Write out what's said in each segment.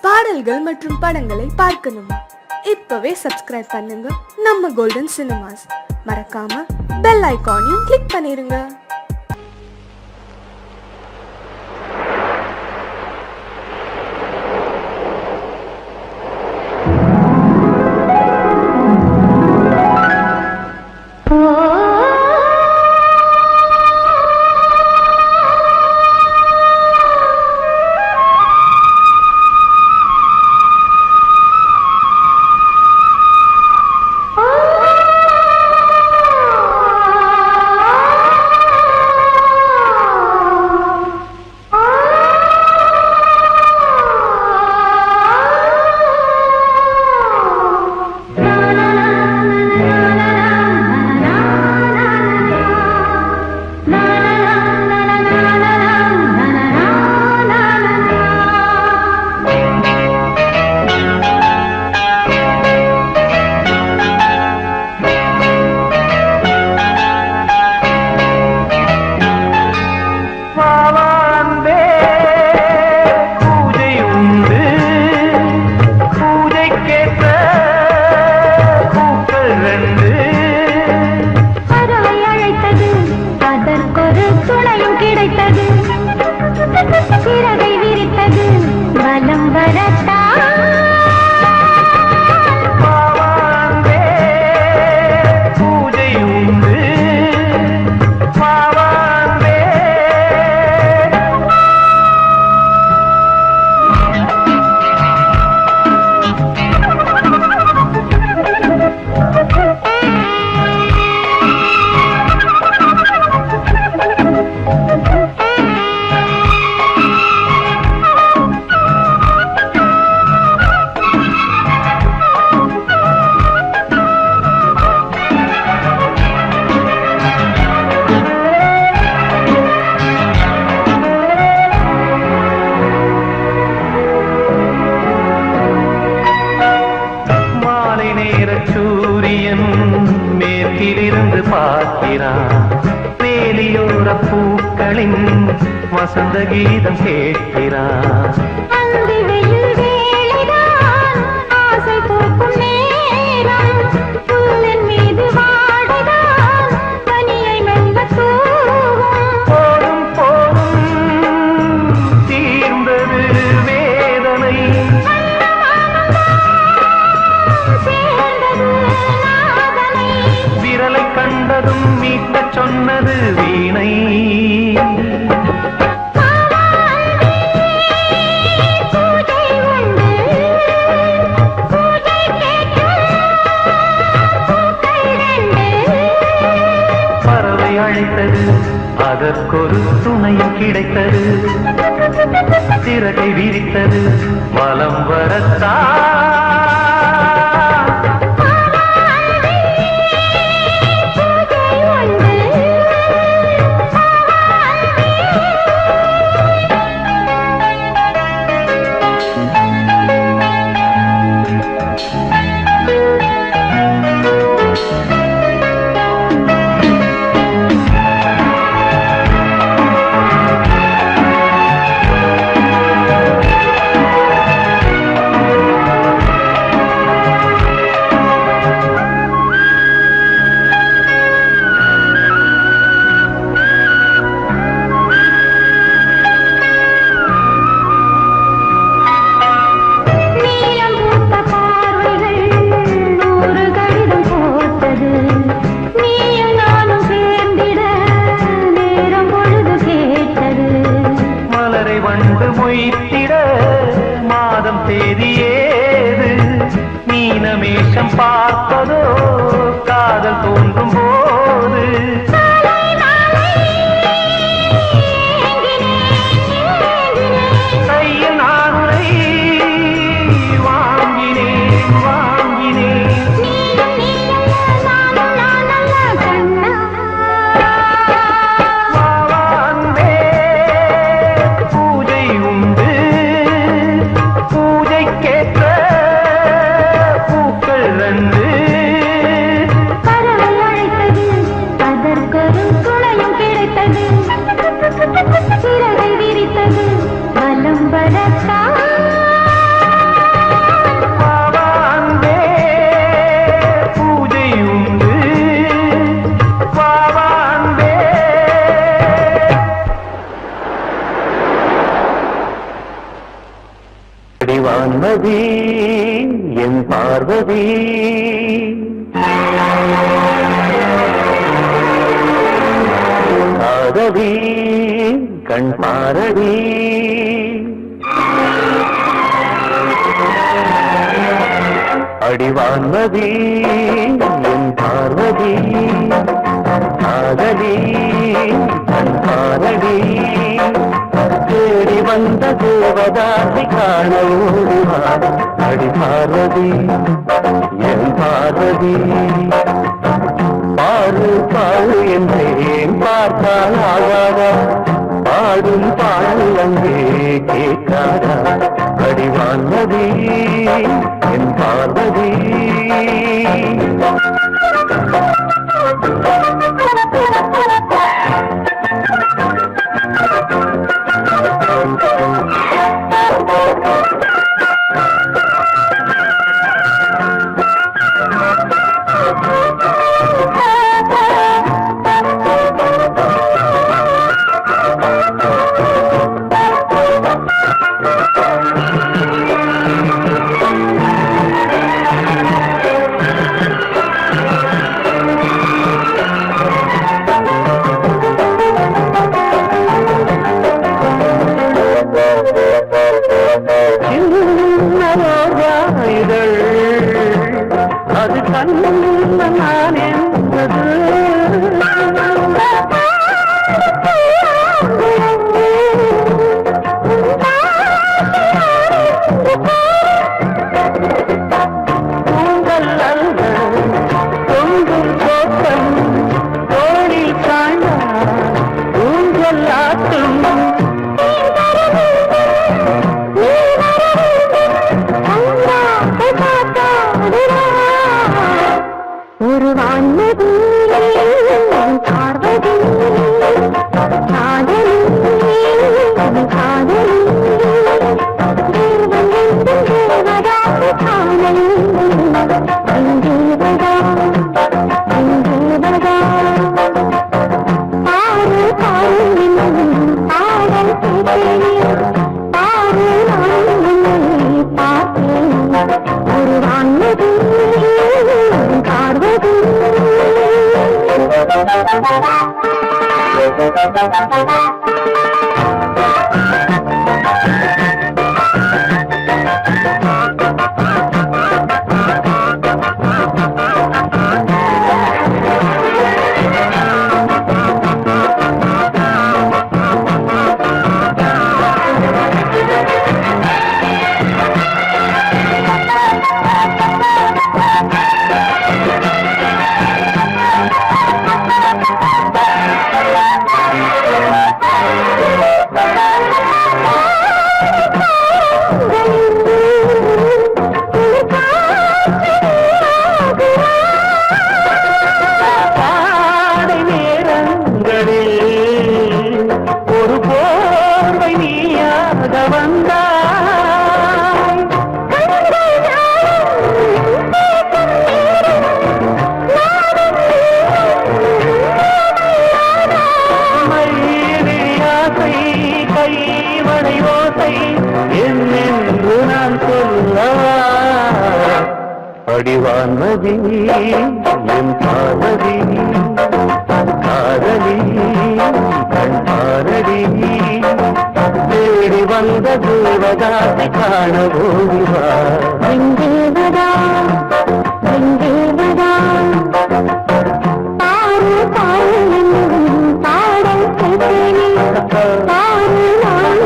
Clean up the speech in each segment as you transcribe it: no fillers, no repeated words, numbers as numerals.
பாடல்கள் மற்றும் படங்களை பார்க்கணுமா? இப்பவே சப்ஸ்கிரைப் பண்ணுங்க நம்ம கோல்டன் சினிமாஸ். மறக்காம பெல் ஐகானையும் கிளிக் பண்ணிருங்க. மேற்கிலிருந்து பார்க்கிறான் வேலியோர பூக்களின் வசந்த கீதம் கேட்கிறான். கண்டதும் மீட்ட சொன்னது வீணை. பறவை அழைத்தது, அதற்கொரு துணையும் கிடைத்தது. சிறகை விரித்தது, வலம் வரத்தான். மாதம் தேதியேது மீனமேஷம் பார்ப்பதோ காதல் தோன்றும் போது. கையில் நானுரை வாங்கினேன் வாங்கினேன். பூஜை உண்டு, பூஜைக்கேற்ற பூக்கள் ரெண்டு. பறவை அழைத்தது, அதற்கொரு துணையும் கிடைத்தது. சிறகை விரித்தது, வலம் வரத்தான். அடிவான்மதி என் பார்வதி காதவி கண் பாரடி அடிவான்மதி என் பார்வதி காதலி கண் பாரடி தேடி வந்த தேவதாசி காண ஓடுவார் அடி பார்வதி என் பார்வதி பாரு பாரு என்றேன் பார்த்தால் ஆகாதா பாடும் பாடல் அங்கே கேட்காதா அடிவான்மதி என் பார்வதி அது கண்ண நான் என்பது உங்கள் அல்ல தொங்கும் தோட்டம் தோழி காண உங்கள் ஆட்டும் ஒரு வான்மதி பார்வதி காதலி காதலி தேவதாசி காணலி தேவதா தேவதா பாரு பாரு பாடல் கேட்டேன் பாரு நான் பார்த்தேன் ஒரு வான்மதி பார்வதி அடிவான்மதி என் பார்வதி காதலி கண் பாரடி தேடி வந்த தேவதாசி காண ஓடுவார் தேவதா தேவதா பாரு பாரு பாடல் கேட்டேன் பாரு நான்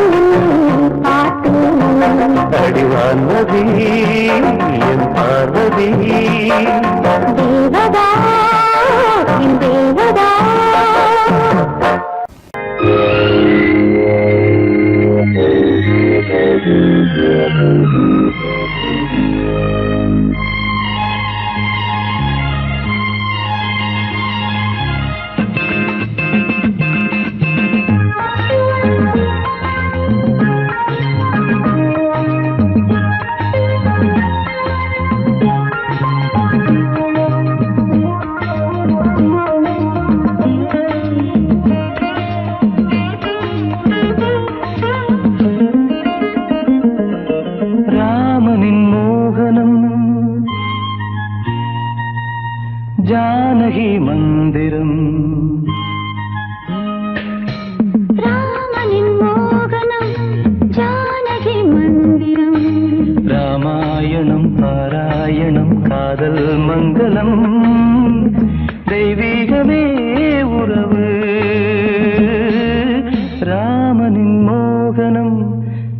பார்த்தேன் அடிவான்மதி என் பார்வதி தேவதா தேவதா ஜானகி மந்திரம் ராமனின் மோகனம் ஜானகி மந்திரம் ராமாயணம் பாராயணம் காதல் மங்களம் தெய்வீகமே உறவு ராமனின் மோகனம்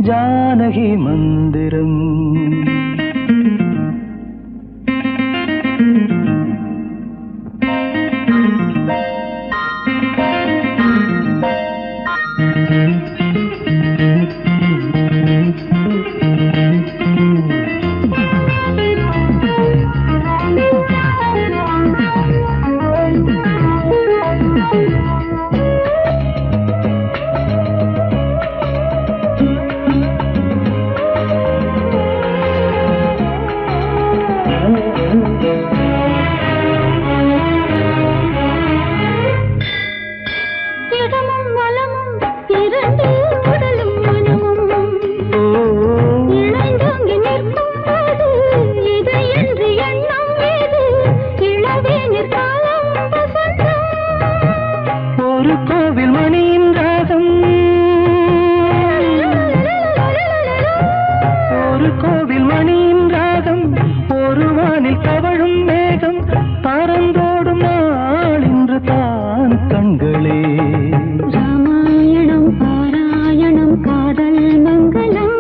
ஜானகி மந்திரம் இடமும் வலமும் இரண்டு உடலும் மனமும் இணைந்தோங்கி நிற்கும் போது இதை என்று எண்ணம் ஏது இளவேனிற் காலம் வசந்தம் ஒரு கோவில் மணியின் ராகம் ஒரு கோவில் மணியின் ராகம் ஒரு வானில் தவழும் மேகம் பறந்தோடும் நாள் இன்று தான் கண்களே ராமாயணம் பாராயணம் காதல் மங்களம்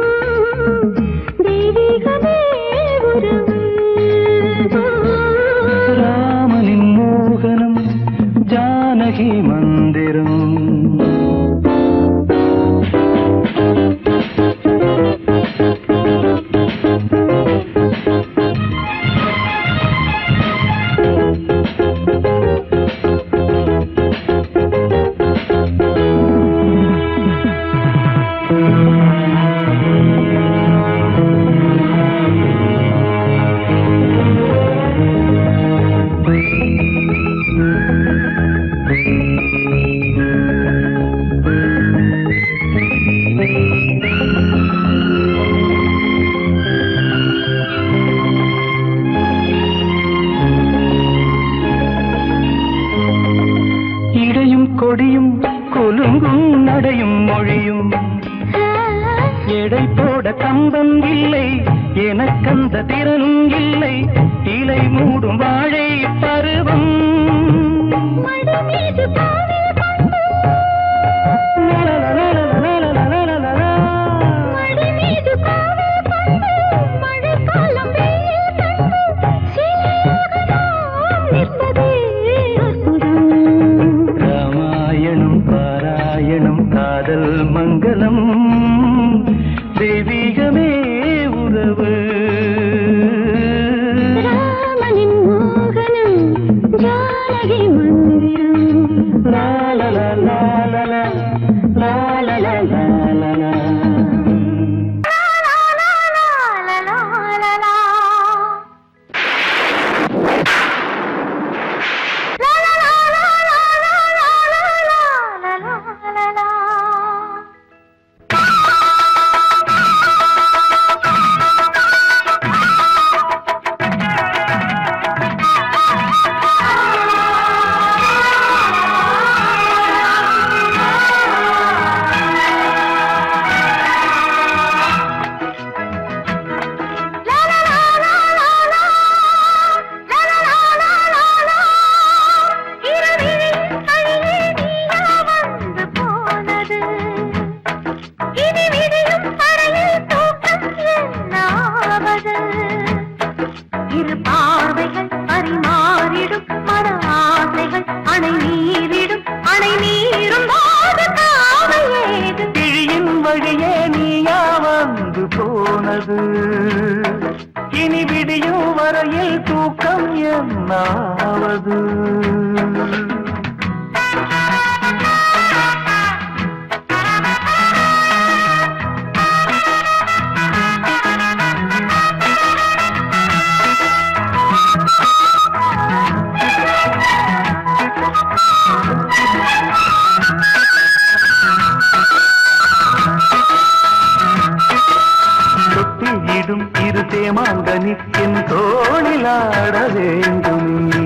தெய்வீகமே உறவு ராமனின் மோகனம் ஜானகி மந்திரம் இடையும் கொடியும் கொலுங்கும் நடையும் மொழியும் எடை போட கம்பம் இல்லை எனக்கந்த திறனும் இல்லை இலை மூடும் வாழை பருவம் மடி மீது பாவில் கொண்டு மடி மீது பாவில் கொண்டு மழைக்காலம் வெயில் கண்டு சிலையாக நாம் நிற்பதே அற்புதம் ராமாயணம் பாராயணம் காதல் மங்களம் தெய்வீகமே உறவு ராமனின் மோகனம் ஜானகி மந்திரம் லா லா லா லா லா லா லா லா லா லா லா. இரு பார்வைகள் பரிமாறிடும் மன ஆசைகள் அணை நீரிடும் அணை நீரும் போது காவல் ஏது கிழியின் வழியே நீயா வந்து போனது இனி விடியும் வரையில் தூக்கம் என்னாவது தொட்டியிடும் இரு தேமாங்கனிக்கின் தோளிலாட வேண்டும் நீ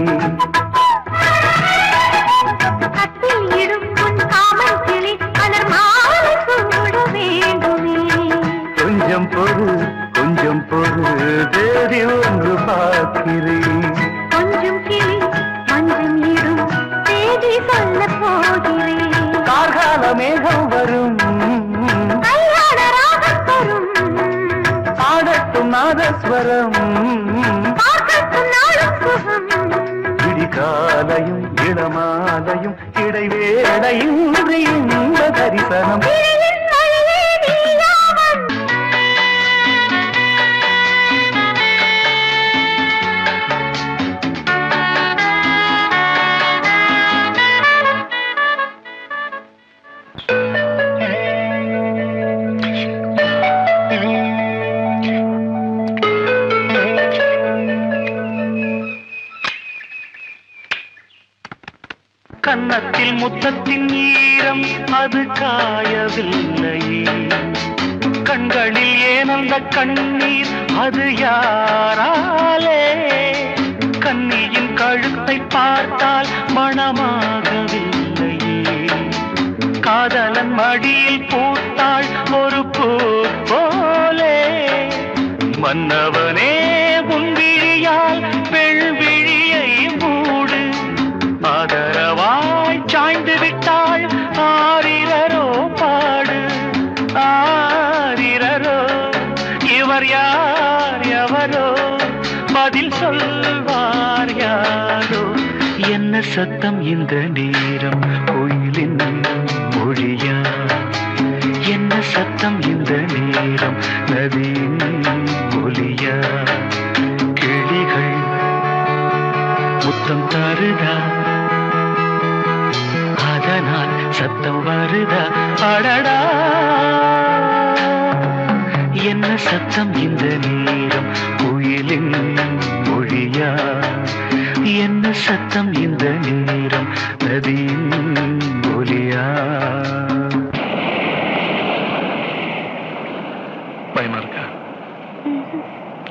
கொஞ்சம் பொறு தேதி ஒன்று பார்க்கிறேன். கொஞ்சம் கிளி மஞ்சம் இடும் தேதி சொல்ல போகிறேன். கார்கால மேகம் வரும் கல்யாண ராகம் வரும் பாடட்டும் நாதஸ்வரம் பார்க்கட்டும் நாளும் சுகம். விடிகாலையும் இளமாலையும் இடைவேளையும் இன்ப தரிசனம். கிளியின் வழியே நீயாவன். கன்னத்தில் முத்தத்தின் ஈரம் அது காயவில்லையே. கண்களில் ஏனந்த கண்ணீர் அது யாராலே? கன்னியின் கழுத்தை பார்த்தால் மணமாகவில்லையே. காதலன் மடியில் பூத்தாள் ஒரு பூ போலே. மன்னவனே உன் விழியால் பெண்விழியை மூடு. ஆதரவாய் சாய்ந்து விட்டாள் ஆரிரரோ பாடு. ஆரிரரோ இவர் யார் எவரோ பதில் சொல்வார் யாரோ. என்ன சத்தம் இந்த நேரம் கோயிலின் மொழியா? என்ன சத்தம் இந்த நேரம் நதியின் ஒலியா? கிளிகள் முத்தம் தருதா அதனால் சத்தம் வருதா? அடடா என்ன சத்தம் இந்த நேரம் குயிலின் மொழியா? என்ன சத்தம் இந்த நேரம் நதியின் ஒலியா? பயமா இருக்கா?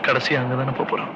கடைசி அங்கதானே போறோம்.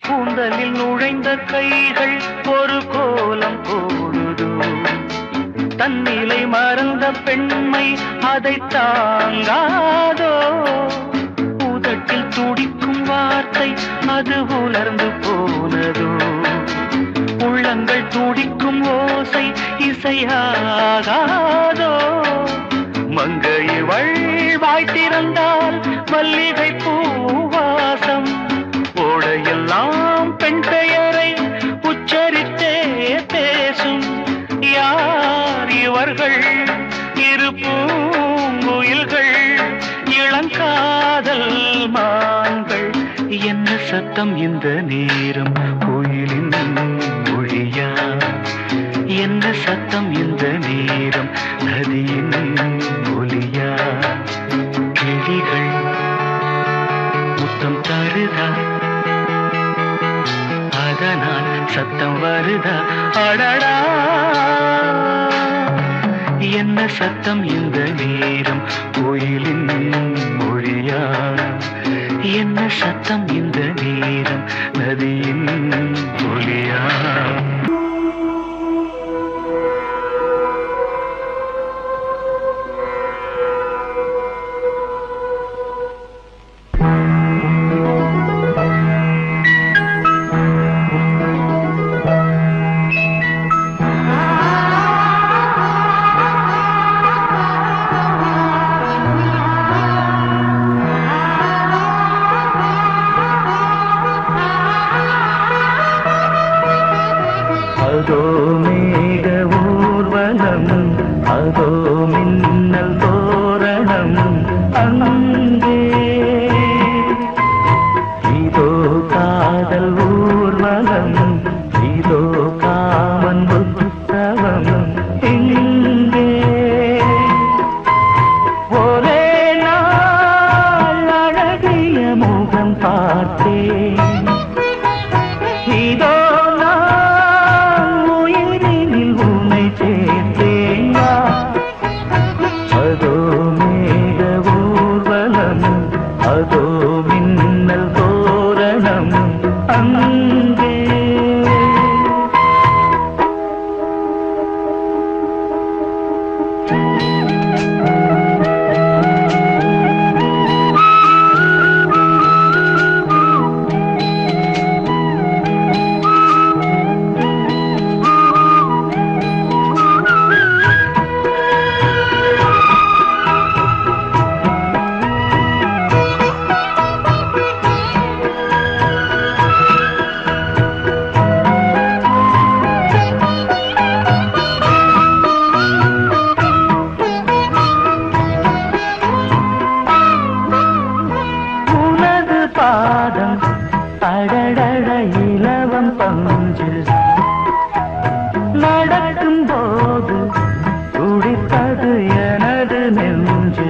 கூந்தலில் நுழைந்த கைகள் ஒரு கோலம் போடுதோ. தன்னிலை மறந்த பெண்மை அதை தாங்காதோ. உதட்டில் துடிக்கும் வார்த்தை அது உலர்ந்து போனதோ. உள்ளங்கள் துடிக்கும் ஓசை இசையாகாதோ. மங்கையவள் வாய் திறந்தால் மல்லிகை பூவாசம். ஓடையெல்லாம் பெண் பெயரை உச்சரித்தே பேசும். யார் இவர்கள்? இரு பூங்குயில்கள் இளங்காதல் மான்கள். என்ன சத்தம் இந்த நேரம் கோயிலின் மொழியா? என்ன சத்தம் இந்த நேரம் நதியின் ஒலியா? கிளிகள் முத்தம் தருதா அதனால் சத்தம் வருதா? அடடா என்ன சத்தம் இந்த நேரம் கோயிலின் மொழியா? என்ன சத்தம் இந்த நேரம் நதியின் ஒலியா? தோற்றம் பார்த்தேன். இதோ நான் உயிரினில் உன்னை சேர்த்தேன். அதோ மேக ஊர்வலம், அதோ மின்னல் தோரணம் அங்கே. பாதம் அடடட இலவம் பஞ்சு நடக்கும் போது துடித்தது எனது நெஞ்சு.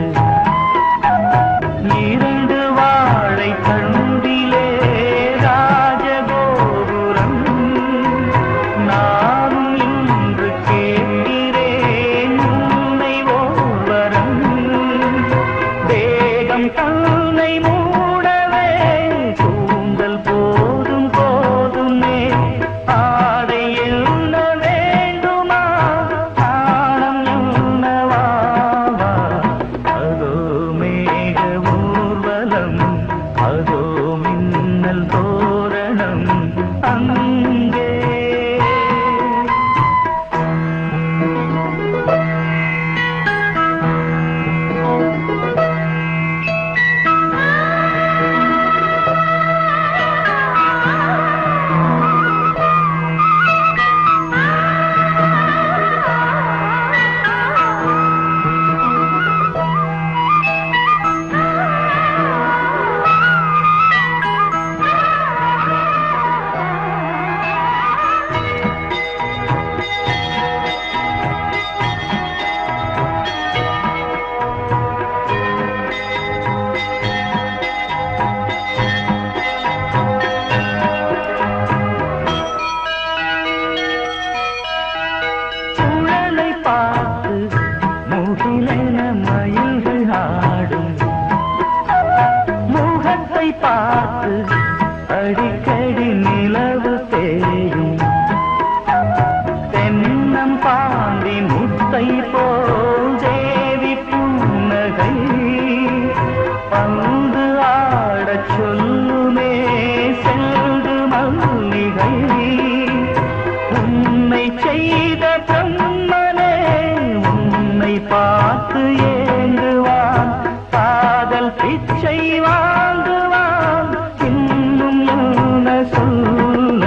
இரண்டு வாழை கண்டிலே ராஜகோபுரம், நானும் இன்று கேட்கிறேன் உன்னை ஓர்வரம். தேகம் தன்னை பார்த்து அடிக்கடி நிலவு தேயும். தென்னம் பாண்டி முத்தை போல் தேவி புன்னகை பந்து ஆடச் சொல்லுமே செல்து மல்லிகை. உன்னை செய்த பிரம்மனே உன்னை பார்த்து ஏங்குவான், காதல் பிச்சை வாங்குவான் இன்னும் என்ன சொல்ல.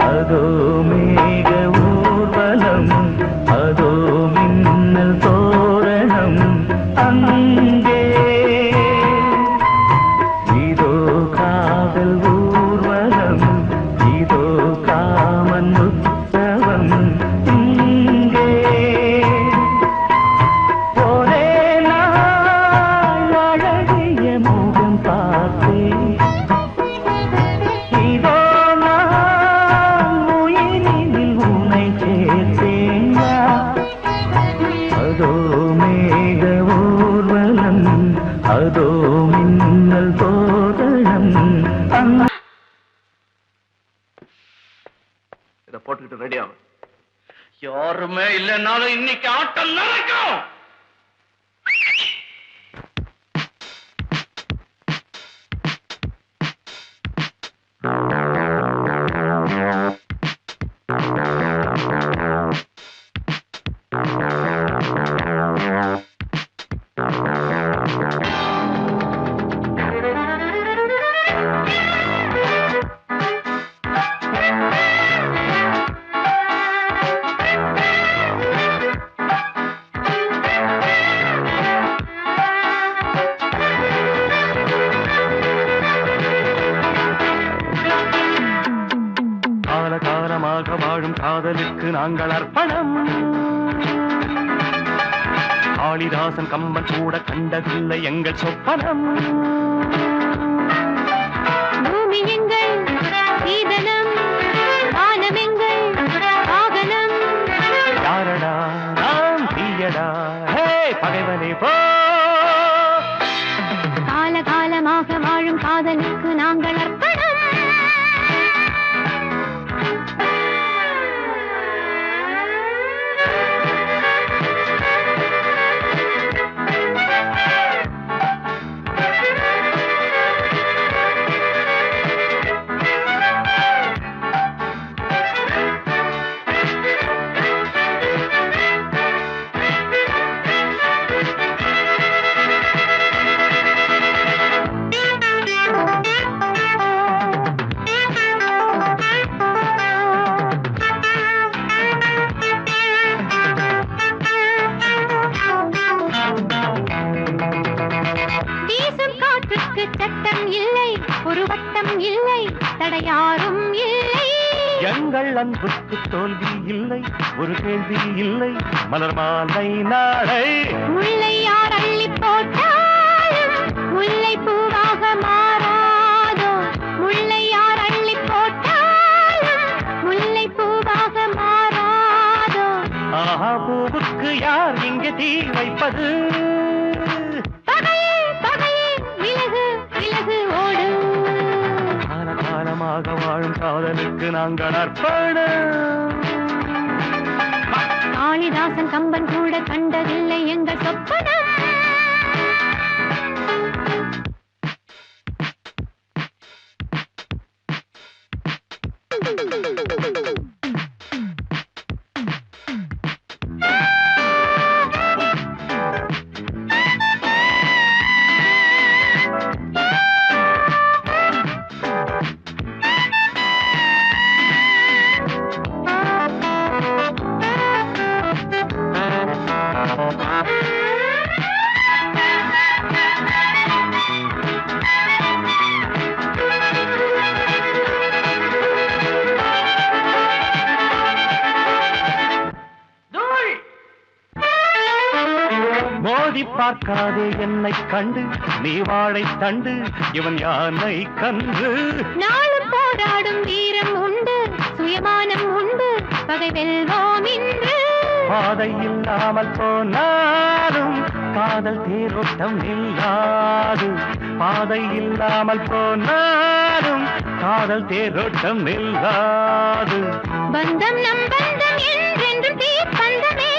அதோ மேக ஊர்வலம், அதோ மின்னல் தோரணம் அங்கே. இதோ காதல் ஊர்வலம், இதோ காமன் உற்சவம் இங்கே. ஒரே நாள் அழகிய முகம் பார்த்தேன். இதோ நான் உயிரினில் உன்னை சேர்த்தேன். அதோ மேக ஊர்வலம், அதோ மின்னல் தோரணம். இதை போட்டுக்கிட்டு ரெடி ஆகும். யாருமே இல்லைன்னாலும் இன்னைக்கு ஆட்டம் நடக்கும். காலகாலமாக வாழும் காதலுக்கு நாங்கள் அர்ப்பணம். காளிதாசன் கம்பன் கூட கண்டதில்லை எங்கள் சொப்பனம். நாங்கள் அர்ப்பணம். சட்டம் இல்லை, ஒரு வட்டம் இல்லை, தடையாரும் இல்லை. எங்கள் அன்புக்கு தோல்வி இல்லை, ஒரு கேள்வி இல்லை, மலர் மாலை நாளை. முல்லை யார் அள்ளி போட்டாலும் முல்லை பூவாக மாறாதோ, முல்லை யார் அள்ளி போட்டாலும் முல்லை பூவாக மாறாதோ. ஆஹா, பூவுக்கு யார் இங்கே தீ வைப்பது? காலகாலமாக வாழும் காதலுக்கு நாங்கள் அர்ப்பணம். காளிதாசன் கம்பன் கூட கண்டதில்லை எங்கள் சொப்பனம். மோதி பார்க்காதே என்னை கண்டு, நீ வாழை தண்டு, இவன் யானை கன்று. நாளு போராடும் வீரம் உண்டு, சுயமானம் உண்டு, பகை வெல்வோம் இன்று. பாதை இல்லாமல் போனாலும் காதல் தேரோட்டம் நில்லாது. பாதை இல்லாமல் போனாலும் காதல் தேரோட்டம் நில்லாது. பந்தம் நம் பந்தம் என்றென்றும் தீப்பந்தமே.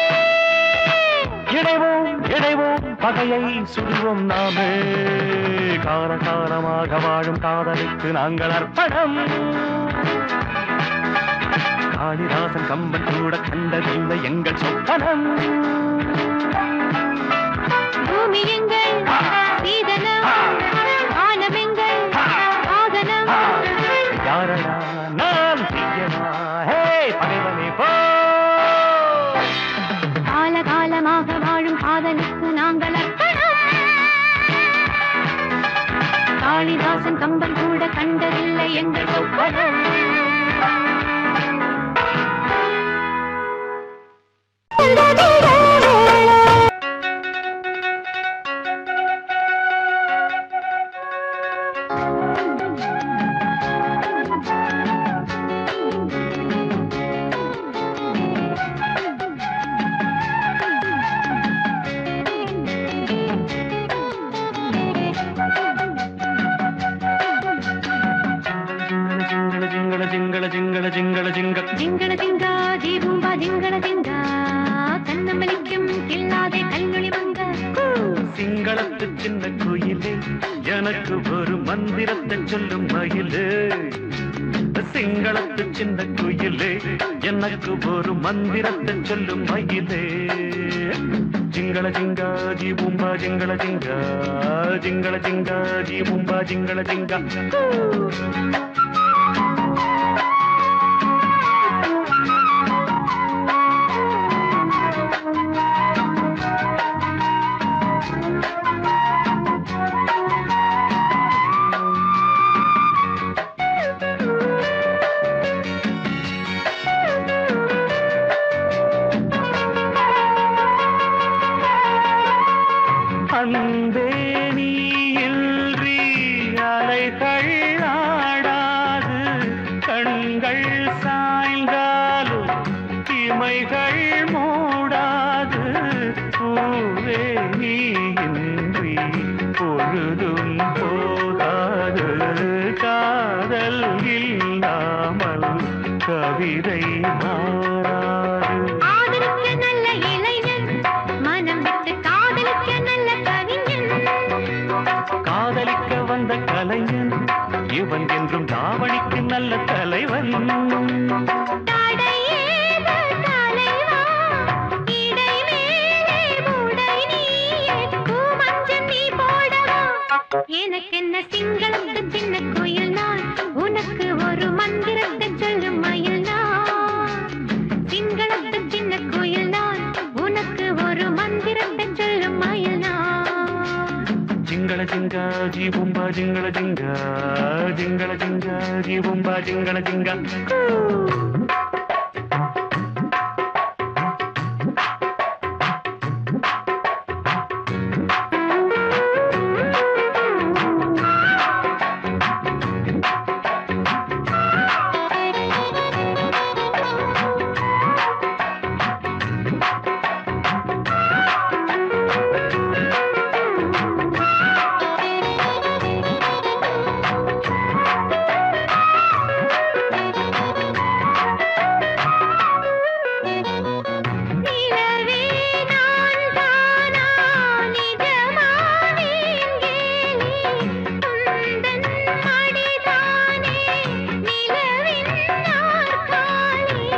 இடைவோம் இடைவோம் பகையை சுடுவோம் நாமே. காலகாலமாக வாழும் காதலுக்கு நாங்கள் அர்ப்பணம். காளிதாசன் கம்பன் கூட கண்டதில்லை எங்கள் சொப்பனம். பூமி எங்கள் சீதனம், வானம் எங்கள் வாகனம். யாரடா நான் செய்யனா, ஹே பகைவனே போ. காலகாலமாக வாழும் காதலுக்கு நாங்கள் அர்ப்பணம். காளிதாசன் கம்பன் கூட கண்டதில்லை எங்கள் சொப்பனம். ஜிங்கள ஜிங்கா ஜீபூம்பா ஜிங்கள ஜிங்கா, கண்ணமலிக்கும் கில்லாதே கல்லொளி மங்க. சிங்களத்து சின்ன குயிலே, எனக்கு ஒரு மந்திரத்தை சொல்லும் மயிலே. சிங்களத்து சின்ன குயிலே, எனக்கு ஒரு மந்திரத்தை சொல்லும் மயிலே. ஜிங்கள ஜிங்கா ஜீபூம்பா ஜிங்கள ஜிங்கா, ஜிங்கள ஜிங்கா ஜீபூம்பா ஜிங்கள ஜிங்கா. அன்பே நீ இன்றி அலைகள் ஆடாது, கண்கள் சாய்ந்தாலும் இமைகள் மூடாது. பூவே நீ இன்றி பொழுதும் போகாது, குதிரை மாறாது. ஆதரிக்க நல்ல இளைஞன், மனம் விட்டு காதலிக்க நல்ல கவிஞன். காதலிக்க வந்த கலைஞன் இவன் என்றும் தாவணிக்கு நல்ல தலைவன். தடையேது தலைவா, இடை மேலே உடை நீயே, பூமஞ்சள் நீ போடவா. எனக்கென்ன சிங்களத்து சின்ன குயில் நான், உனக்கு ஒரு மந்திரத்தை சொல்லும் மயில் நான். சிங்களத்து சின்ன குயில் நான், உனக்கு ஒரு மந்திரத்தை சொல்லும் மயில் நான். ஜிங்கள ஜிங்கா ஜீபும்பா ஜிங்கள ஜிங்கா, ஜிங்கள ஜிங்கா ஜீபும்பா ஜிங்கள ஜிங்கா. நிலவே நான் தானா நிஜமாவேன் கேலி, உந்தன் மடிதானே நிலவின் நாற்காலி.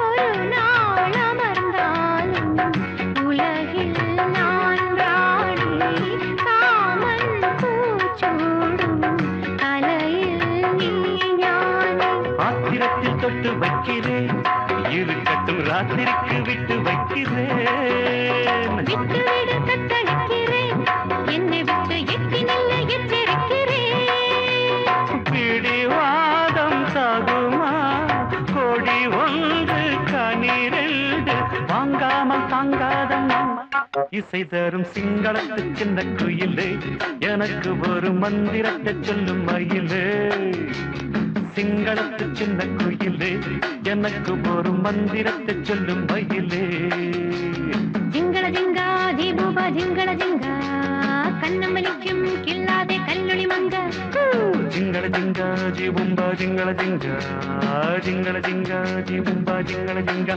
ஒரு நாள் அமர்ந்தாலும் உலகில் நான் ராணி, காமன் பூச்சூடும் தலையில் நீ ஞானி. ஆத்திரத்தில் தொட்டு வைக்கிறேன், இருக்கட்டும் ராத்திரிக்கு விட்டு வைக்கிறேன். விட்டுவிடு தத்தளிக்கிறேன், என்னை விட்டு எட்டி நில்ல எச்சரிக்கிறேன். பிடிவாதம் சாகுமா, கோடி ஒன்று கனிரெண்டு வாங்காமல் தாங்காத மாமா. இசை தரும் சிங்களத்து சின்ன குயிலே, எனக்கு ஒரு மந்திரத்தை சொல்லும் மயிலே. சிங்களத்து சின்ன குயிலே, எனக்கு ஒரு மந்திரத்தை சொல்லும் மயிலே. ஜிங்கள ஜிங்கா ஜீபூபா ஜிங்கள ஜிங்கா, கண்ணமலிக்கும் கில்லாதே கல்லொளி மங்க. ஜிங்கள ஜிங்கா ஜீபும்பா ஜிங்கள ஜிங்கா, ஜிங்கள ஜிங்கா ஜீபும்பா ஜிங்கள ஜிங்கா.